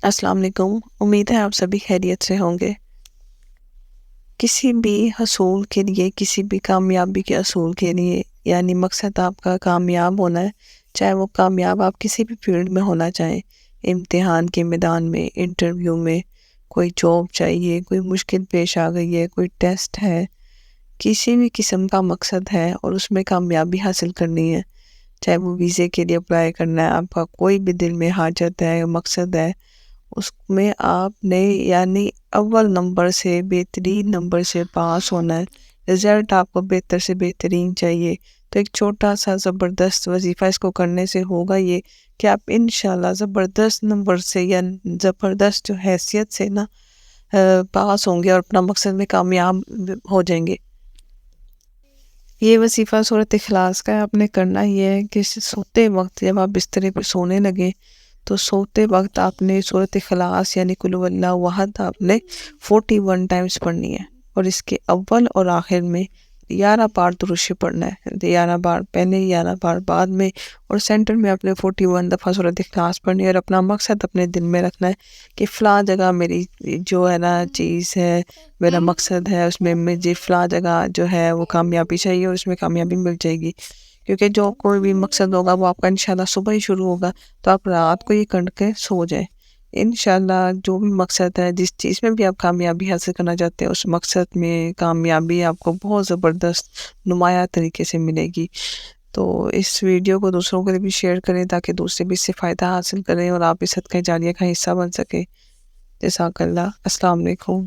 السلام علیکم، امید ہے آپ سبھی خیریت سے ہوں گے۔ کسی بھی حصول کے لیے، کسی بھی کامیابی کے حصول کے لیے، یعنی مقصد آپ کا کامیاب ہونا ہے، چاہے وہ کامیاب آپ کسی بھی فیلڈ میں ہونا چاہیں، امتحان کے میدان میں، انٹرویو میں، کوئی جاب چاہیے، کوئی مشکل پیش آ گئی ہے، کوئی ٹیسٹ ہے، کسی بھی قسم کا مقصد ہے اور اس میں کامیابی حاصل کرنی ہے، چاہے وہ ویزے کے لیے اپلائی کرنا ہے، آپ کا کوئی بھی دل میں حاجت ہے، مقصد ہے، اس میں آپ نے یعنی اول نمبر سے بہترین نمبر سے پاس ہونا ہے۔ رزلٹ آپ کو بہتر سے بہترین چاہیے، تو ایک چھوٹا سا زبردست وظیفہ اس کو کرنے سے ہوگا یہ کہ آپ انشاءاللہ زبردست نمبر سے یا زبردست جو حیثیت سے نا پاس ہوں گے اور اپنا مقصد میں کامیاب ہو جائیں گے۔ یہ وظیفہ سورۃ اخلاص کا ہے۔ آپ نے کرنا یہ ہے کہ سوتے وقت جب آپ بسترے پہ سونے لگے تو سوتے وقت آپ نے سورۃ اخلاص یعنی قل هو اللہ احد آپ نے 41 ٹائمز پڑھنی ہے، اور اس کے اول اور آخر میں 11 بار درود شریف پڑھنا ہے، 11 بار پہلے، 11 بار بعد میں، اور سینٹر میں آپ نے 41 دفعہ سورۃ اخلاص پڑھنی ہے، اور اپنا مقصد اپنے دل میں رکھنا ہے کہ فلاں جگہ میری جو ہے نا چیز ہے، میرا مقصد ہے، اس میں مجھے فلاں جگہ جو ہے وہ کامیابی چاہیے اور اس میں کامیابی مل جائے گی، کیونکہ جو کوئی بھی مقصد ہوگا وہ آپ کا انشاءاللہ صبح ہی شروع ہوگا، تو آپ رات کو یہ کر کے سو جائیں۔ انشاءاللہ جو بھی مقصد ہے، جس چیز میں بھی آپ کامیابی حاصل کرنا چاہتے ہیں، اس مقصد میں کامیابی آپ کو بہت زبردست نمایاں طریقے سے ملے گی۔ تو اس ویڈیو کو دوسروں کے لیے بھی شیئر کریں تاکہ دوسرے بھی اس سے فائدہ حاصل کریں اور آپ اس صدقہ جاریہ کا حصہ بن سکیں۔ جزاک اللہ۔ السلام علیکم۔